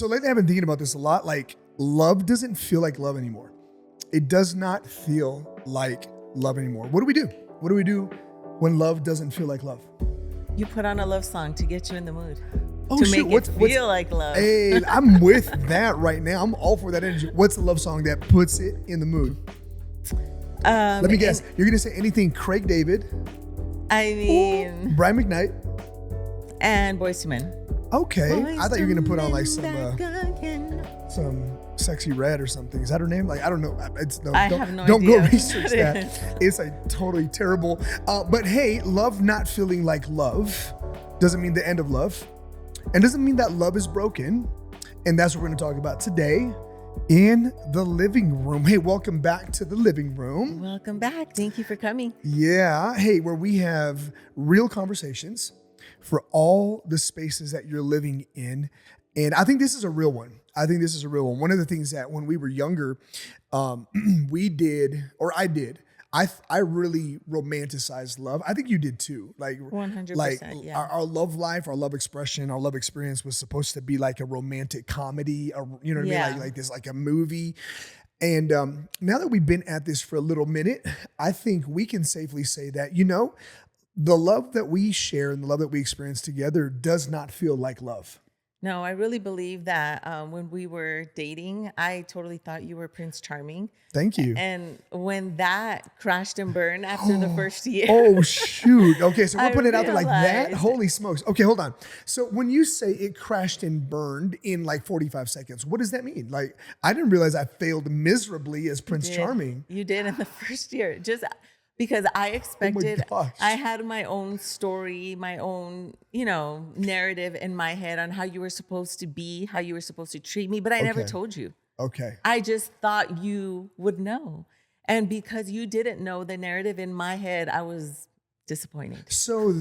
So lately I've been thinking about this a lot. Like, love doesn't feel like love anymore. It does not feel like love anymore. What do we do? What do we do when love doesn't feel like love? You put on a love song to get you in the mood. Oh, to shoot. make it feel like love. Hey, I'm with that right now. I'm all for that energy. What's the love song that puts it in the mood? Let me guess. You're going to say anything Craig David. I mean. Brian McKnight. And Boyz II Men. Okay. I thought you were going to put on like some Sexy Red or something. Is that her name? Like, I don't know. I have no don't idea. Don't go research that. It's like totally terrible. But hey, love not feeling like love doesn't mean the end of love. And doesn't mean that love is broken. And that's what we're going to talk about today in the living room. Hey, welcome back to the living room. Welcome back. Thank you for coming. Yeah. Hey, where we have real conversations for all the spaces that you're living in. And I think this is a real one. One of the things that when we were younger, we did, or I did, I really romanticized love. I think you did too. Like 100%. Like yeah. our love life, our love expression, our love experience was supposed to be like a romantic comedy, you know what I mean? Like this, like a movie. And now that we've been at this for a little minute, I think we can safely say that, the love that we share and the love that we experience together does not feel like love. No, I really believe that when we were dating, I totally thought you were Prince Charming. Thank you. And when that crashed and burned after the first year. Oh, shoot. Okay, so we're putting it out there like that? realized- Holy smokes. Okay, hold on. So when you say it crashed and burned in like 45 seconds, what does that mean? Like, I didn't realize I failed miserably as Prince Charming. You did in the first year. Just because I expected, gosh. I had my own story, my own, narrative in my head on how you were supposed to be, how you were supposed to treat me, but I never told you. Okay. I just thought you would know. And because you didn't know the narrative in my head, I was disappointed. So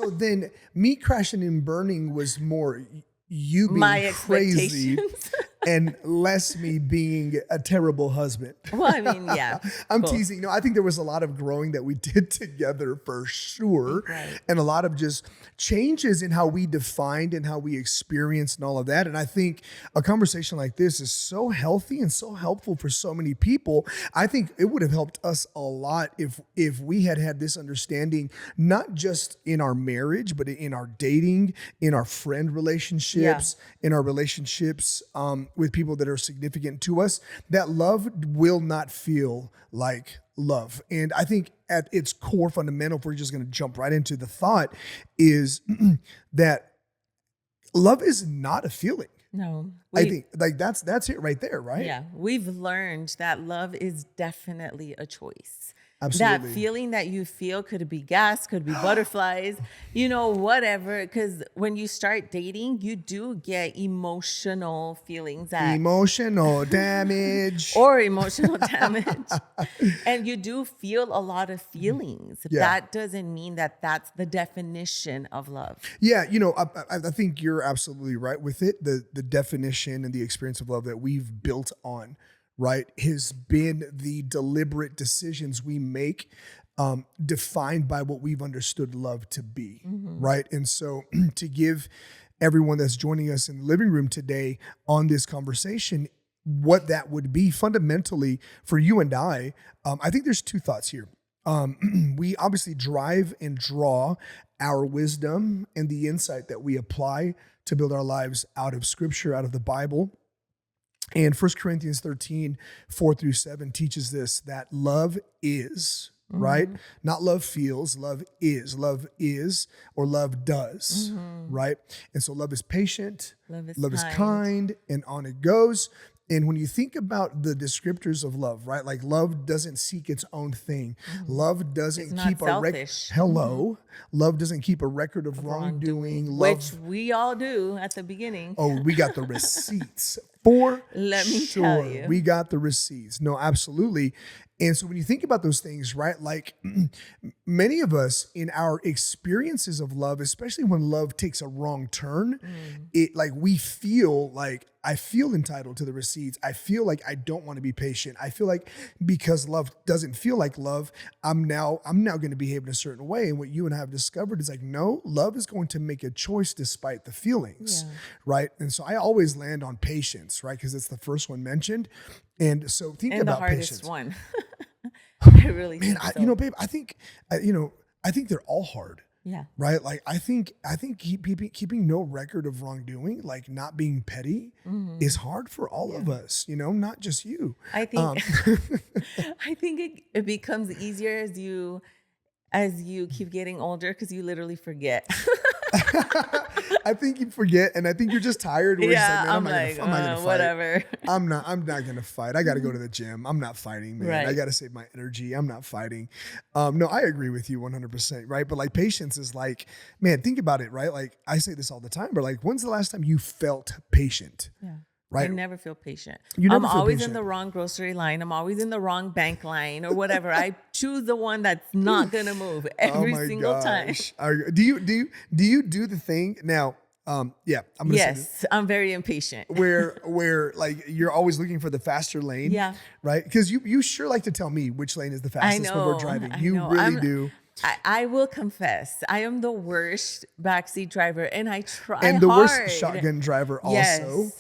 then me crashing and burning was more you being My crazy expectations. and less me being a terrible husband. Well, I mean, yeah. I'm cool. teasing. No, I think there was a lot of growing that we did together for sure. Right. And a lot of just changes in how we defined and how we experienced and all of that. And I think a conversation like this is so healthy and so helpful for so many people. I think it would have helped us a lot if we had this understanding, not just in our marriage, but in our dating, in our friend relationships, in our relationships with people that are significant to us, that love will not feel like love. And I think at its core fundamental, if we're just going to jump right into the thought, is that love is not a feeling. No. I think like that's it right there, right? Yeah. We've learned that love is definitely a choice. Absolutely. That feeling that you feel could be gas, could be butterflies, whatever. Because when you start dating, you do get emotional feelings Emotional damage. or emotional damage. And you do feel a lot of feelings. Yeah. That doesn't mean that that's the definition of love. Yeah, I think you're absolutely right with it. The definition and the experience of love that we've built on, right, has been the deliberate decisions we make defined by what we've understood love to be, right? And so to give everyone that's joining us in the living room today on this conversation, what that would be fundamentally for you and I think there's two thoughts here. We obviously drive and draw our wisdom and the insight that we apply to build our lives out of Scripture, out of the Bible. And 1 Corinthians 13, 4-7 teaches this, that love is, right? Not love feels, love is or love does, right? And so love is patient, love is kind, and on it goes. And when you think about the descriptors of love, right? Like love doesn't seek its own thing. Love doesn't keep a record. Love doesn't keep a record of wrongdoing. Which we all do at the beginning. Oh, we got the receipts For Let me tell sure. you. We got the receipts. No, absolutely. And so when you think about those things, right, like many of us in our experiences of love, especially when love takes a wrong turn, it like we feel like I feel entitled to the receipts. I feel like I don't want to be patient. I feel like because love doesn't feel like love, I'm now going to behave in a certain way. And what you and I have discovered is like, no, love is going to make a choice despite the feelings, Yeah. right? And so I always land on patience, right? Because it's the first one mentioned. And so think And the about hardest patience. one. I really Man, think so. babe, I think, I think they're all hard, Yeah. right? Like, I think keeping no record of wrongdoing, like not being petty, is hard for all of us. Not just you. I Um, think I think it becomes easier as you keep getting older because you literally forget. I think you forget, and I think you're just tired. Where it's just Yeah, like, man, I'm like, I'm not gonna fight. whatever. I'm not gonna fight. I got to go to the gym. I'm not fighting, man. I Right. got to save my energy. I'm not fighting. No, I agree with you 100%, right? But like patience is like, man, think about it, right? Like I say this all the time, but like, when's the last time you felt patient, Yeah. right? I never feel patient. You never I'm feel always patient. in the wrong grocery line. I'm always in the wrong bank line or whatever. I choose the one that's not gonna move Oh every my single time. gosh. Do you do the thing now? Yeah, I'm gonna say this. Yes, I'm very impatient. Where like you're always looking for the faster lane, Yeah. right? Because you sure like to tell me which lane is the I fastest when we're know. driving. I You know. really do. I will confess, I am the worst backseat driver, and I try And the hard. worst shotgun driver Yes. also.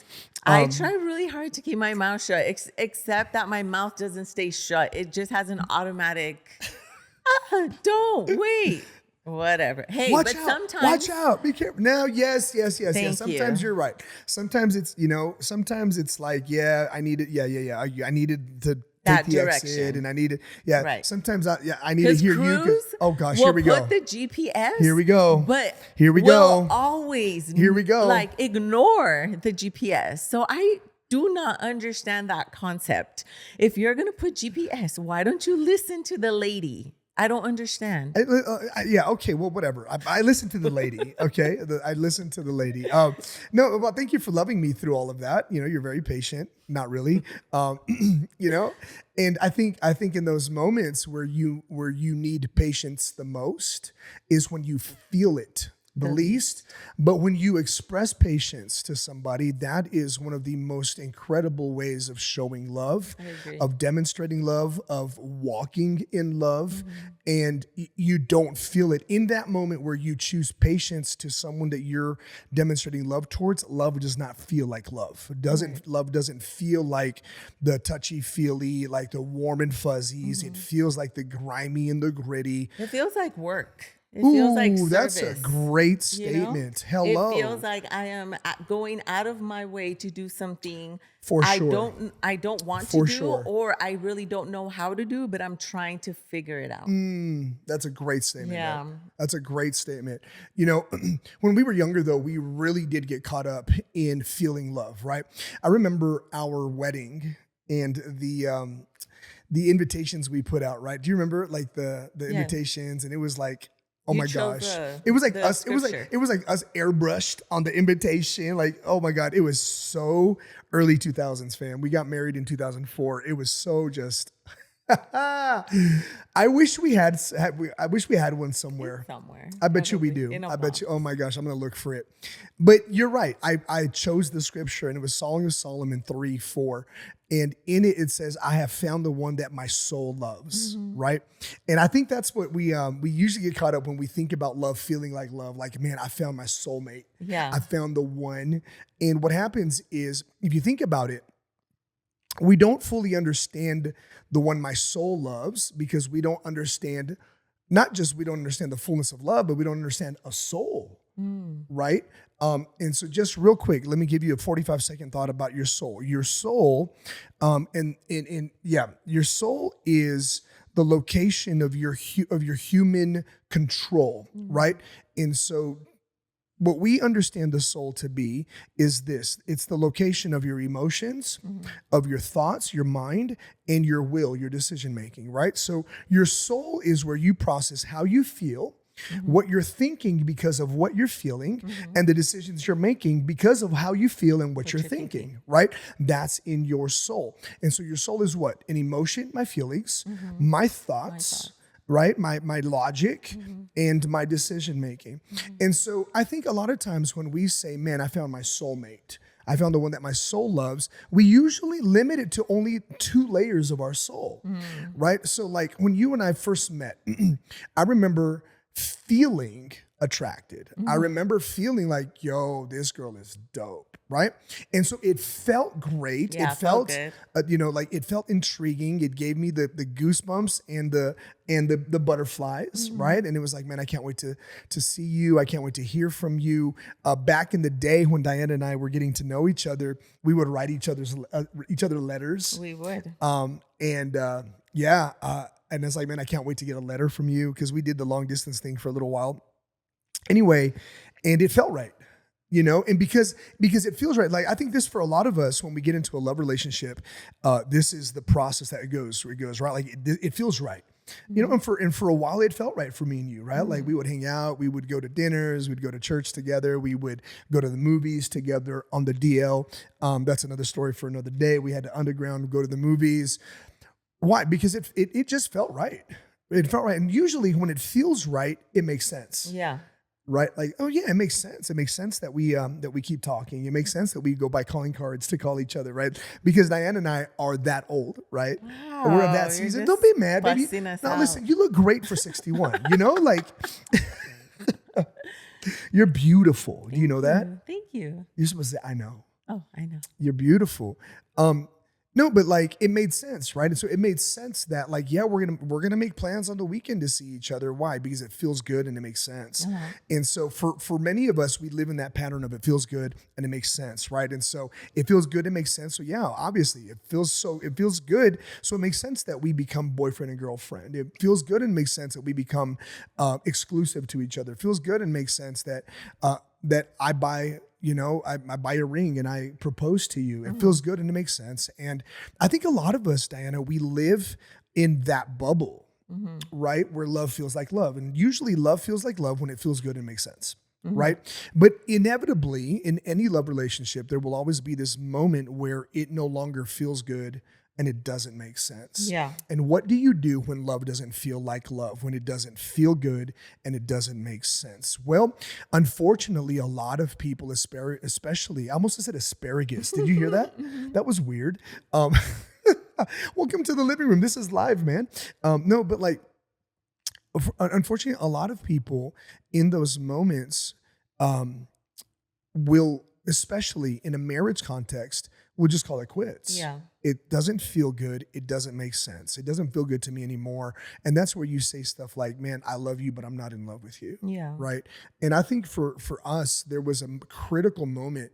I try really hard to keep my mouth shut, except that my mouth doesn't stay shut. It just has an automatic, don't wait, whatever. Hey, Watch but out! sometimes, Watch out! Be careful. Now, yes. Thank Sometimes you. you're right. Sometimes it's sometimes it's like, yeah, I needed, yeah. I needed to take That the exit, direction. and I needed, yeah. Right. Sometimes I need to because hear you. Cruz Oh gosh, will here we go. put the GPS. Here we go. But Here we will go. always Here we go. like ignore the GPS. So I do not understand that concept. If you're gonna put GPS, why don't you listen to the lady? I don't understand. Yeah, okay, well, whatever. I listened to the lady, okay? I listened to the lady. No, well, thank you for loving me through all of that. You're very patient. Not really. And I think in those moments where you need patience the most is when you feel it the least. But when you express patience to somebody, that is one of the most incredible ways of showing love, agree. of demonstrating love, of walking in love. And you don't feel it in that moment where you choose patience to someone that you're demonstrating love towards. Love does not feel like love. Love doesn't feel like the touchy feely, like the warm and fuzzies. It feels like the grimy and the gritty. It feels like work. It feels like service. That's a great you know? statement. Hello. It feels like I am going out of my way to do something For I sure. don't want For to do, sure. or I really don't know how to do, but I'm trying to figure it out. That's a great statement. Yeah. man. That's a great statement. When we were younger, though, we really did get caught up in feeling love, right? I remember our wedding and the invitations we put out, right? Do you remember like the invitations? And it was like, oh You my chose gosh. the- It was like the us, scripture. it was like us airbrushed on the invitation. Like, oh my God, it was so early 2000s, fam. We got married in 2004. It was so just I wish we had one somewhere. Somewhere. I bet you we probably, do. in a I bet you. box. Oh my gosh, I'm gonna look for it. But you're right. I chose the scripture, and it was Song of Solomon 3:4, and in it it says, "I have found the one that my soul loves." Right, and I think that's what we usually get caught up when we think about love, feeling like love. Like, man, I found my soulmate. Yeah. I found the one. And what happens is, if you think about it, we don't fully understand the one my soul loves because we don't understand, not just we don't understand the fullness of love, but we don't understand a soul, right? And so just real quick, let me give you a 45-second thought about your soul. Your soul, your soul is the location of your human control, right? And so what we understand the soul to be is this. It's the location of your emotions, of your thoughts, your mind, and your will, your decision making, right? So your soul is where you process how you feel, Mhm. what you're thinking because of what you're feeling, Mhm. and the decisions you're making because of how you feel and what What you're you're thinking. thinking, right? That's in your soul. And so your soul is what? An emotion, my feelings, Mhm. my My thoughts, thoughts. right? My logic Mhm. and my decision making. Mhm. And so I think a lot of times when we say, man, I found my soulmate, I found the one that my soul loves, we usually limit it to only two layers of our soul, Mm. right? So, like when you and I first met, I remember feeling attracted. I Mhm. remember feeling like, yo, this girl is dope, right? And so it felt great. It Yeah, felt felt, good. like it felt intriguing. It gave me the goosebumps and the butterflies, Mhm. right? And it was like, man, I can't wait to see you. I can't wait to hear from you. Back in the day when Diana and I were getting to know each other, we would write each other letters, We would. and yeah, and it's like, man, I can't wait to get a letter from you because we did the long distance thing for a little while. Anyway, and it felt right, and because it feels right. Like I think this for a lot of us when we get into a love relationship, this is the process that it goes right. Like it feels right. Mhm. And for a while it felt right for me and you, right? Like Mhm. we would hang out, we would go to dinners, we'd go to church together, we would go to the movies together on the DL. That's another story for another day. We had to underground go to the movies. Why? Because it just felt right. It felt right. And usually when it feels right, it makes sense. Yeah. Right? Like, oh yeah, it makes sense. It makes sense that we keep talking. It makes sense that we go buy calling cards to call each other, right? Because Diane and I are that old, right? We're of Wow, that you're season. Don't just be mad, baby. busting us Now out. listen, you look great for 61. Like you're beautiful. Do you Thank know that? you. Thank you. You're supposed to say, I know. Oh, I know. You're beautiful. No, but like it made sense, right? And so it made sense that like, yeah, we're gonna make plans on the weekend to see each other. Why? Because it feels good and it makes sense. Uh-huh. And so for many of us, we live in that pattern of it feels good and it makes sense, right? And so it feels good, it makes sense. So yeah, obviously it feels good. So it makes sense that we become boyfriend and girlfriend. It feels good and makes sense that we become exclusive to each other. It feels good and makes sense that I buy, I buy a ring and I propose to you. It Mhm. feels good and it makes sense. And I think a lot of us, Diana, we live in that bubble, Mhm. right? Where love feels like love. And usually love feels like love when it feels good and makes sense. Mhm. Right. But inevitably, in any love relationship, there will always be this moment where it no longer feels good and it doesn't make sense. Yeah. And what do you do when love doesn't feel like love, when it doesn't feel good and it doesn't make sense? Well, unfortunately, a lot of people, especially, I almost said asparagus. Did you hear that? Mhm. That was weird. Um, welcome to the living room. This is live, man. No, but like, unfortunately, a lot of people in those moments um, will, especially in a marriage context, will just call it quits. Yeah. It doesn't feel good. It doesn't make sense. It doesn't feel good to me anymore. And that's where you say stuff like, man, I love you, but I'm not in love with you. Yeah. Right. And I think for us, there was a critical moment,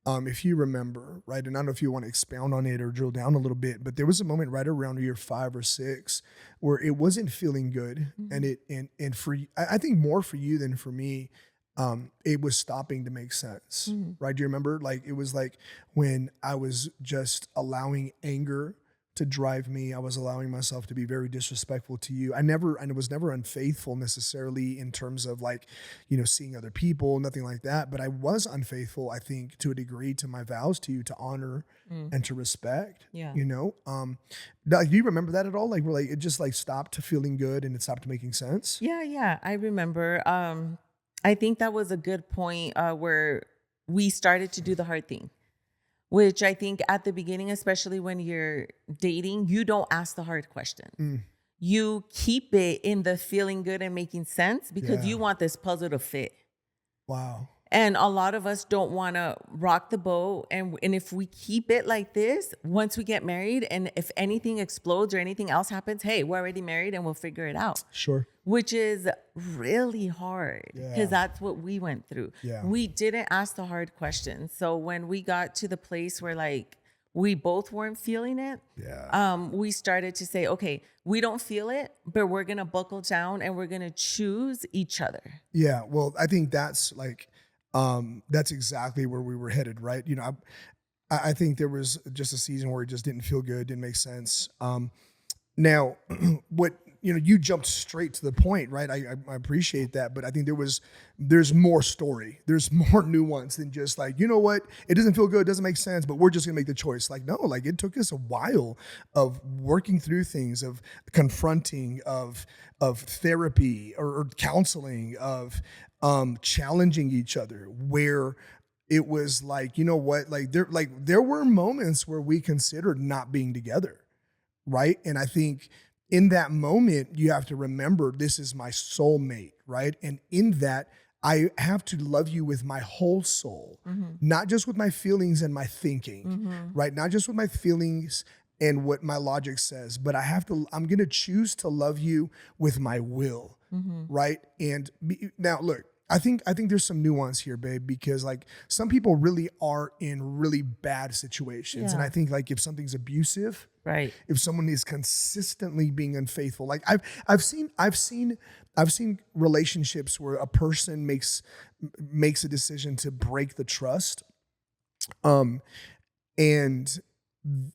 if you remember, right, and I don't know if you want to expound on it or drill down a little bit, but there was a moment right around year 5 or 6 where it wasn't feeling good, and Mhm. I think more for you than for me, it was stopping to make sense, Mhm. right? Do you remember? Like it was like when I was just allowing anger to drive me. I was allowing myself to be very disrespectful to you. I was never unfaithful necessarily in terms of like, seeing other people, nothing like that. But I was unfaithful, I think, to a degree to my vows to you, to honor Mm. and to respect, Yeah. do you remember that at all? Like, where like it just like stopped feeling good and it stopped making sense? Yeah, yeah, I remember. I think that was a good point where we started to do the hard thing, which I think at the beginning, especially when you're dating, you don't ask the hard question. Mm, You keep it in the feeling good and making sense because yeah. you want this puzzle to fit. Wow. And a lot of us don't want to rock the boat. And if we keep it like this, once we get married, and if anything explodes or anything else happens, hey, we're already married and we'll figure it out, Sure. which is really hard Yeah. because that's what we went through. Yeah. We didn't ask the hard questions. So when we got to the place where like we both weren't feeling it, Yeah. we started to say, okay, we don't feel it, but we're going to buckle down and we're going to choose each other. Yeah. Well, I think that's exactly where we were headed, right? I think there was just a season where it just didn't feel good, didn't make sense. Now, what you jumped straight to the point, right? I appreciate that, but I think there's more story. There's more nuance than just like, you know what? It doesn't feel good. It doesn't make sense, but we're just going to make the choice. Like, no, like it took us a while of working through things, of confronting, of therapy or counseling, of challenging each other, where it was like, you know what? There were moments where we considered not being together. Right. And I think in that moment, you have to remember this is my soulmate. Right. And in that, I have to love you with my whole soul, not just with my feelings and my thinking, right? Not just with my feelings and what my logic says, but I'm going to choose to love you with my will. Right. And now look, I think there's some nuance here, babe, because like some people really are in really bad situations. And I think like if something's abusive, right, if someone is consistently being unfaithful, like I've seen relationships where a person makes a decision to break the trust, and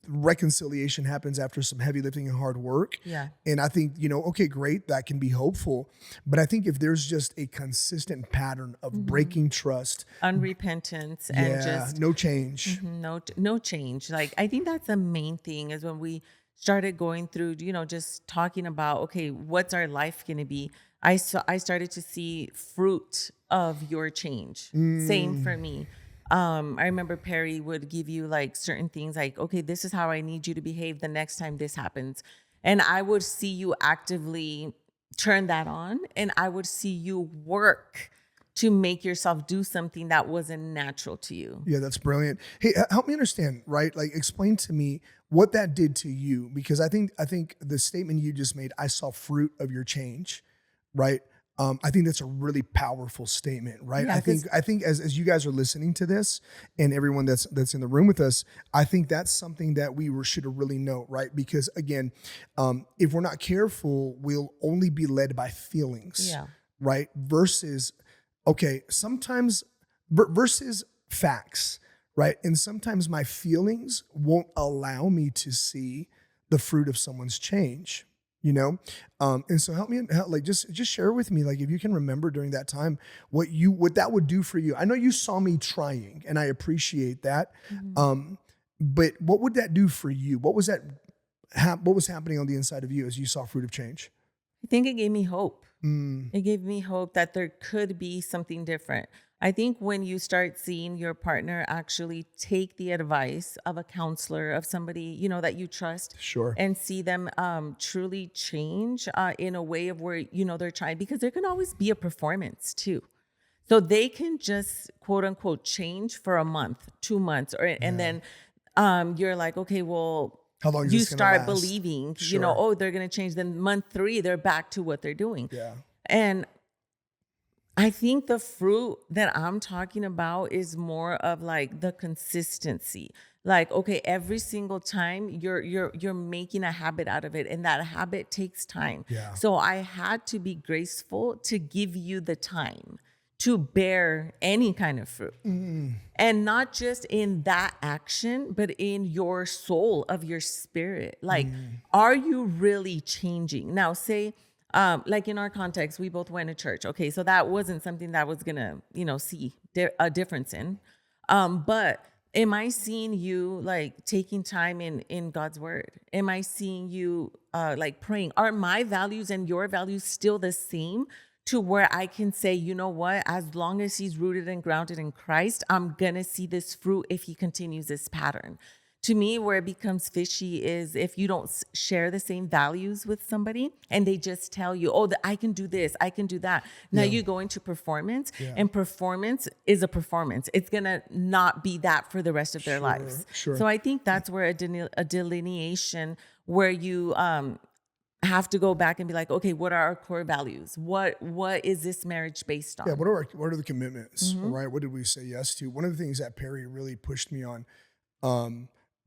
reconciliation happens after some heavy lifting and hard work. Yeah. And I think, okay, great, that can be hopeful. But I think if there's just a consistent pattern of breaking trust, unrepentance, and just no change. no change. Like, I think that's the main thing is when we started going through, just talking about, okay, what's our life going to be? I started to see fruit of your change. Same for me. I remember Perry would give you like certain things like, okay, this is how I need you to behave the next time this happens. And I would see you actively turn that on, and I would see you work to make yourself do something that wasn't natural to you. Yeah, that's brilliant. Hey, help me understand, right? Like explain to me what that did to you, because I think the statement you just made, I saw fruit of your change, right? I think that's a really powerful statement, right? Yeah, I think as you guys are listening to this, and everyone that's in the room with us, I think that's something that we should really note, right? Because again, if we're not careful, we'll only be led by feelings, right? Versus versus facts, right? And sometimes my feelings won't allow me to see the fruit of someone's change. And so help me, just share with me, like if you can remember during that time what that would do for you. I know you saw me trying, and I appreciate that. But what would that do for you? What was happening on the inside of you as you saw fruit of change? I think it gave me hope. It gave me hope that there could be something different. I think when you start seeing your partner actually take the advice of a counselor, of somebody, that you trust, sure, and see them truly change in a way of where, they're trying, because there can always be a performance too. So they can just quote unquote change for a month, 2 months, and then you're like, okay, well, how long is you this gonna start last? believing, Sure. they're going to change. Then month 3, they're back to what they're doing. Yeah. And I think the fruit that I'm talking about is more of like the consistency. Like, okay, every single time you're making a habit out of it, and that habit takes time. Yeah. So I had to be graceful to give you the time to bear any kind of fruit. And not just in that action, but in your soul of your spirit. Like, are you really changing? Now, say, like in our context, we both went to church. Okay, so that wasn't something that was gonna, see a difference in. But am I seeing you like taking time in God's word? Am I seeing you like praying? Are my values and your values still the same, to where I can say, you know what, as long as he's rooted and grounded in Christ, I'm gonna see this fruit if he continues this pattern? To me, where it becomes fishy is if you don't share the same values with somebody and they just tell you, oh, I can do this, I can do that. Now you go into performance, and performance is a performance. It's going to not be that for the rest of their lives. Sure. So I think that's where a delineation where you have to go back and be like, okay, what are our core values? What is this marriage based on? Yeah, what are the commitments, right? What did we say yes to? One of the things that Perry really pushed me on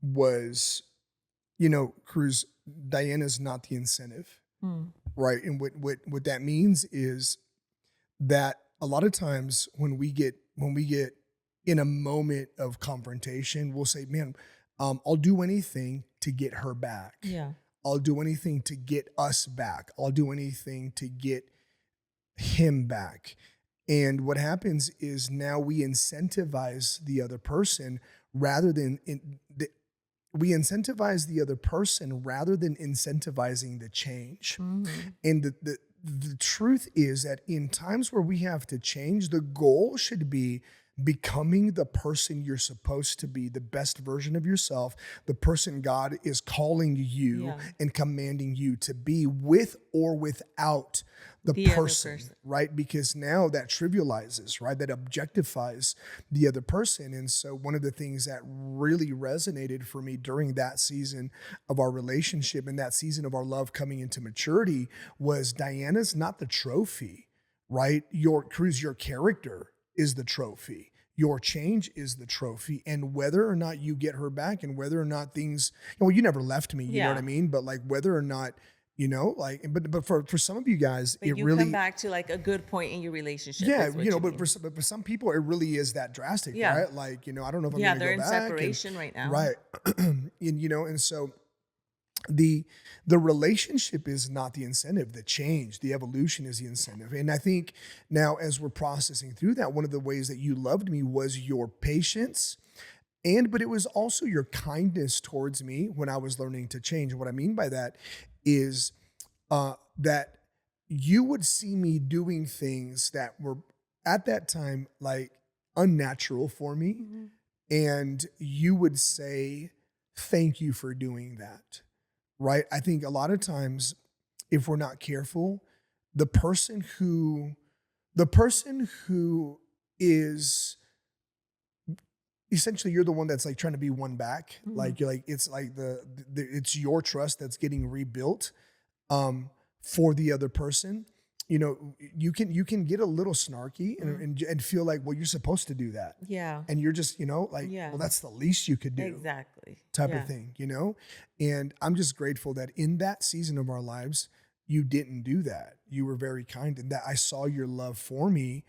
was, Cruz, Diana's not the incentive, right? And what that means is that a lot of times when we get in a moment of confrontation, we'll say, man, I'll do anything to get her back. Yeah. I'll do anything to get us back. I'll do anything to get him back. And what happens is now we incentivize the other person rather than we incentivize the other person rather than incentivizing the change. And the truth is that in times where we have to change, the goal should be becoming the person you're supposed to be, the best version of yourself, the person God is calling you and commanding you to be, with or without the person, right? Because now that trivializes, right? That objectifies the other person. And so one of the things that really resonated for me during that season of our relationship and that season of our love coming into maturity was Diana's not the trophy, right? Cruz, your character is the trophy. Your change is the trophy. And whether or not you get her back and whether or not things, you never left me, you know what I mean? But like whether or not, but for some of you guys, but you come back to like a good point in your relationship. Yeah, but for some people, it really is that drastic, right? Like, I don't know if I'm going to go back. They're in separation right now. Right. And so the relationship is not the incentive. The change, the evolution is the incentive. And I think now as we're processing through that, one of the ways that you loved me was your patience, but it was also your kindness towards me when I was learning to change. And what I mean by that is that you would see me doing things that were at that time like unnatural for me. And you would say, thank you for doing that. Right? I think a lot of times, if we're not careful, the person who is essentially, you're the one that's like trying to be won back. Like you're like, it's like it's your trust that's getting rebuilt for the other person. You can get a little snarky and feel like, well, you're supposed to do that. Yeah. And you're just, well, that's the least you could do. Exactly. Type of thing, And I'm just grateful that in that season of our lives, you didn't do that. You were very kind, and that I saw your love for me.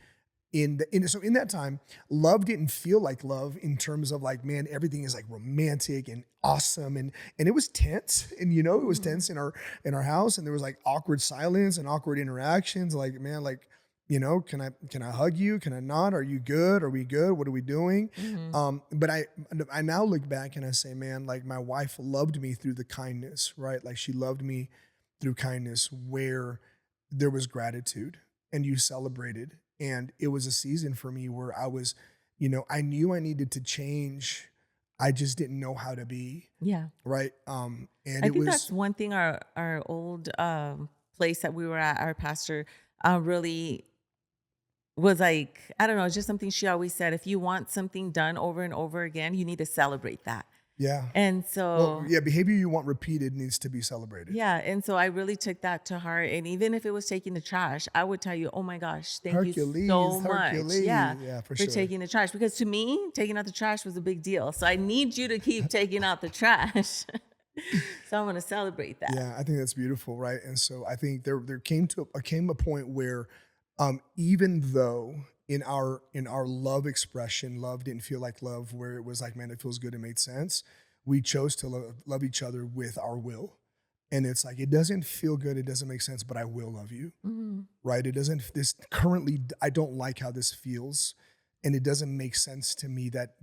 So in that time, love didn't feel like love in terms of like, man, everything is like romantic and awesome. And it was tense. And it was tense in our house. And there was like awkward silence and awkward interactions. Like, man, like, can I hug you? Can I not? Are you good? Are we good? What are we doing? But I now look back and I say, man, like my wife loved me through the kindness, right? Like she loved me through kindness where there was gratitude and you celebrated. And it was a season for me where I was, I knew I needed to change. I just didn't know how to be. Yeah. Right. And I think that's one thing our old place that we were at, our pastor really was like, I don't know, it's just something she always said. If you want something done over and over again, you need to celebrate that. Yeah. And so, behavior you want repeated needs to be celebrated. Yeah. And so I really took that to heart. And even if it was taking the trash, I would tell you, oh my gosh, thank you so much. Yeah, for sure. Taking the trash. Because to me, taking out the trash was a big deal. So I need you to keep taking out the trash. So I'm going to celebrate that. Yeah, I think that's beautiful. Right. And so I think there came a point where even though in our love expression, love didn't feel like love, where it was like, man, it feels good, it made sense. We chose to love each other with our will. And it's like, it doesn't feel good, it doesn't make sense, but I will love you, right? I don't like how this feels. And it doesn't make sense to me that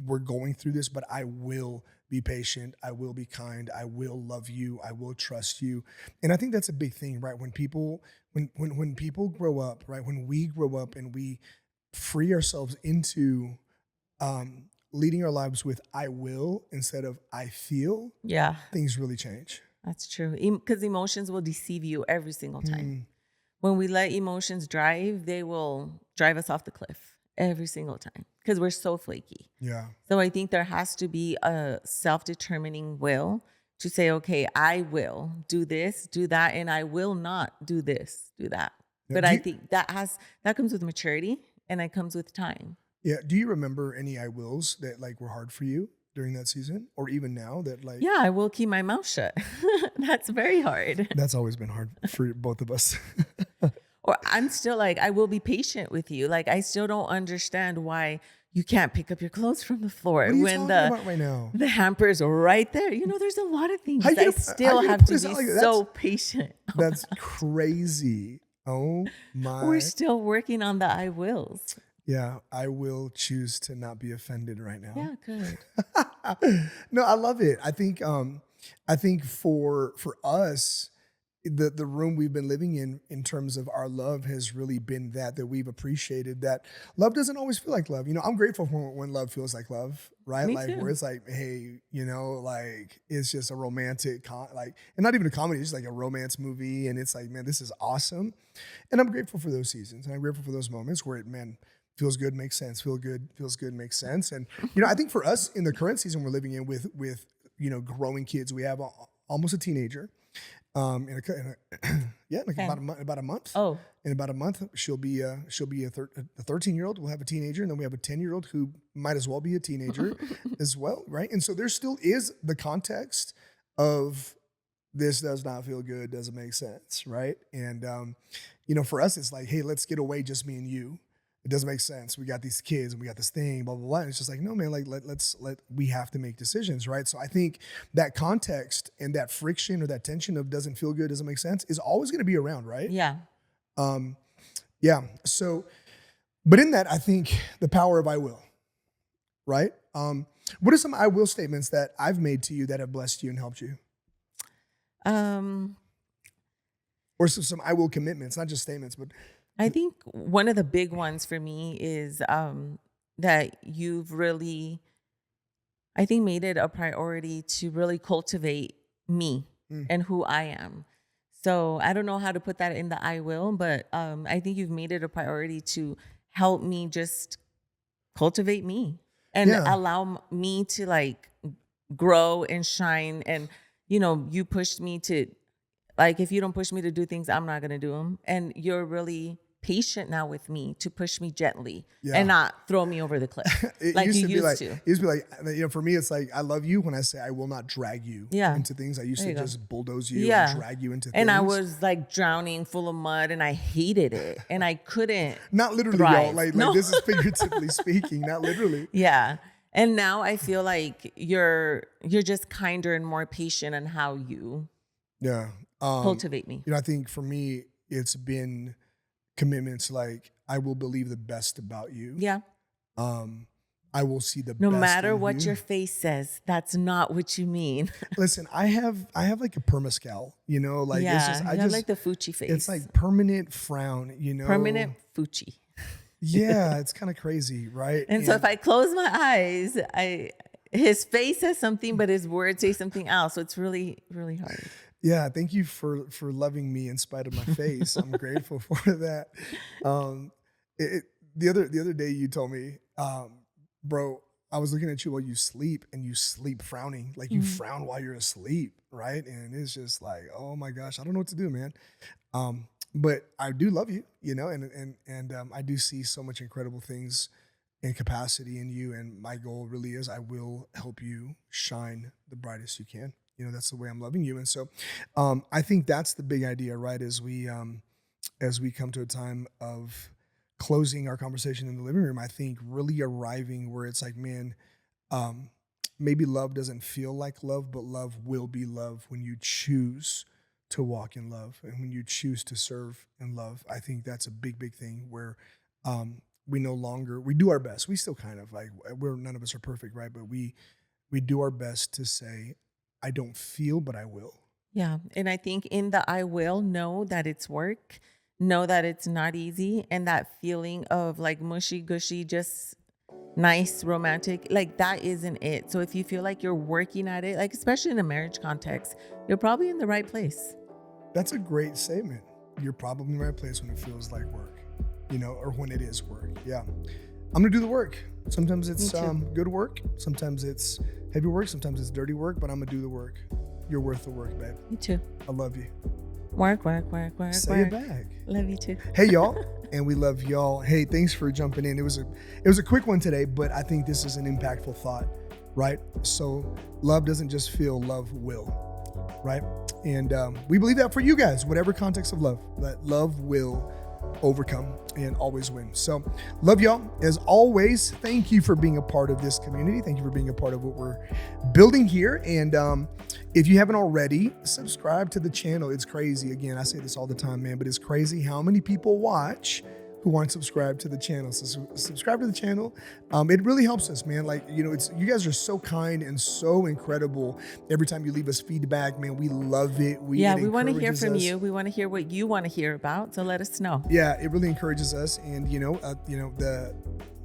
we're going through this, but I will be patient. I will be kind. I will love you. I will trust you. And I think that's a big thing, right? When people grow up, right? When we grow up and we free ourselves into leading our lives with I will instead of I feel, things really change. That's true. Because emotions will deceive you every single time. When we let emotions drive, they will drive us off the cliff every single time because we're so flaky. Yeah. So I think there has to be a self-determining will to say, okay, I will do this, do that, and I will not do this, do that. Yeah, but I think that comes with maturity and that comes with time. Yeah. Do you remember any I wills that like were hard for you during that season or even now that like? Yeah, I will keep my mouth shut. That's very hard. That's always been hard for both of us. Or I'm still like, I will be patient with you. Like, I still don't understand why you can't pick up your clothes from the floor. What are you When talking about right now? the hamper's right there. You know, there's a lot of things. How you I gonna- how still you gonna have put to us be out like that? so patient. That's crazy. Oh my. We're still working on the I wills. Yeah, I will choose to not be offended right now. Yeah, good. No, I love it. I think for us, the room we've been living in terms of our love has really been that we've appreciated that love doesn't always feel like love. You know, I'm grateful for when love feels like love, right? Me like too. where it's like, hey, you know, like it's just a romantic and not even a comedy, it's just like a romance movie, and it's like, man, this is awesome. And I'm grateful for those seasons, and I'm grateful for those moments where it, man, feels good, makes sense, feels good, makes sense. And you know, I think for us in the current season we're living in with you know, growing kids, we have almost a teenager. Yeah, like Okay. about a month. Oh, In about a month, she'll be a 13-year-old. We'll have a teenager, and then we have a 10-year-old who might as well be a teenager as well, right? And so there still is the context of this does not feel good, doesn't make sense, right? And you know, for us, it's like, hey, let's get away, just me and you. It doesn't make sense. We got these kids and we got this thing, blah, blah, blah. And it's just like, no, man, like we have to make decisions, right? So I think that context and that friction or that tension of doesn't feel good, doesn't make sense is always going to be around, right? yeah. Yeah. So, but in that, I think the power of I will, right? What are some I will statements that I've made to you that have blessed you and helped you? Um, Or some I will commitments, not just statements, but I think one of the big ones for me is that you've really, I think, made it a priority to really cultivate me and who I am. So I don't know how to put that in the I will, but I think you've made it a priority to help me just cultivate me and Yeah. allow me to like grow and shine. And, you know, you pushed me to, like, if you don't push me to do things, I'm not going to do them. And you're really patient now with me to push me gently Yeah. and not throw me over the cliff like you used to. It used to be like, you know, for me, it's like, I love you when I say I will not drag you Yeah. into things. I used There to you go. just bulldoze you Yeah. and drag you into things. And I was like drowning full of mud and I hated it. And I couldn't. not literally, thrive. y'all. Like No. this is figuratively speaking, not literally. Yeah. And now I feel like you're just kinder and more patient in how you Yeah. cultivate me. You know, I think for me, it's been commitments like I will believe the best about you. Yeah. I will see the No best matter in what you. your face says, that's not what you mean. Listen, I have like a permascal, you know, like yeah. it's just You I have just like the Fucci face. it's like permanent frown, you know. permanent Fucci. Yeah, it's kind of crazy, right? And so if I close my eyes, his face says something, but his words say something else. So it's really, really hard. yeah, thank you for loving me in spite of my face. I'm grateful for that. The other day you told me, bro, I was looking at you while you sleep and you sleep frowning, like you frown while you're asleep, right? And it's just like, oh my gosh, I don't know what to do, man. But I do love you, you know, and I do see so much incredible things and capacity in you. And my goal really is I will help you shine the brightest you can. You know, that's the way I'm loving you. And so I think that's the big idea, right? As we come to a time of closing our conversation in the living room, I think really arriving where it's like, man, maybe love doesn't feel like love, but love will be love when you choose to walk in love and when you choose to serve in love. I think that's a big, big thing where we no longer, we do our best. We still kind of like, none of us are perfect, right? But we do our best to say, I don't feel, but I will. Yeah. And I think in the I will, know that it's work, know that it's not easy. And that feeling of like mushy gushy, just nice, romantic, like that isn't it. So if you feel like you're working at it, like especially in a marriage context, you're probably in the right place. That's a great statement. You're probably in the right place when it feels like work, you know, or when it is work. Yeah. I'm going to do the work. Sometimes it's good work. Sometimes it's heavy work. Sometimes it's dirty work, but I'm going to do the work. You're worth the work, babe. Me too. I love you. Work. Say it back. Love you too. Hey, y'all. And we love y'all. Hey, thanks for jumping in. It was a quick one today, but I think this is an impactful thought, right? So love doesn't just feel, love will, right? And we believe that for you guys, whatever context of love, that love will overcome and always win. So love y'all. As always, thank you for being a part of this community. Thank you for being a part of what we're building here. And if you haven't already, subscribe to the channel. It's crazy. Again, I say this all the time, man, but it's crazy how many people watch who aren't subscribed to the channel. So subscribe to the channel. It really helps us, man. Like, it's, you guys are so kind and so incredible. Every time you leave us feedback, man, we love it. We want to hear from you. We want to hear what you want to hear about. So let us know. Yeah, it really encourages us. And,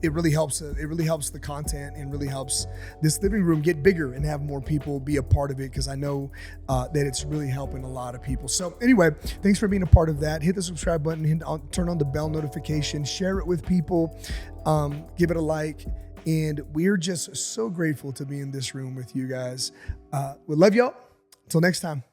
it really helps. It really helps the content and really helps this living room get bigger and have more people be a part of it. Because I know that it's really helping a lot of people. So anyway, thanks for being a part of that. Hit the subscribe button, turn on the bell notification, share it with people, give it a like. And we're just so grateful to be in this room with you guys. We love y'all. Until next time.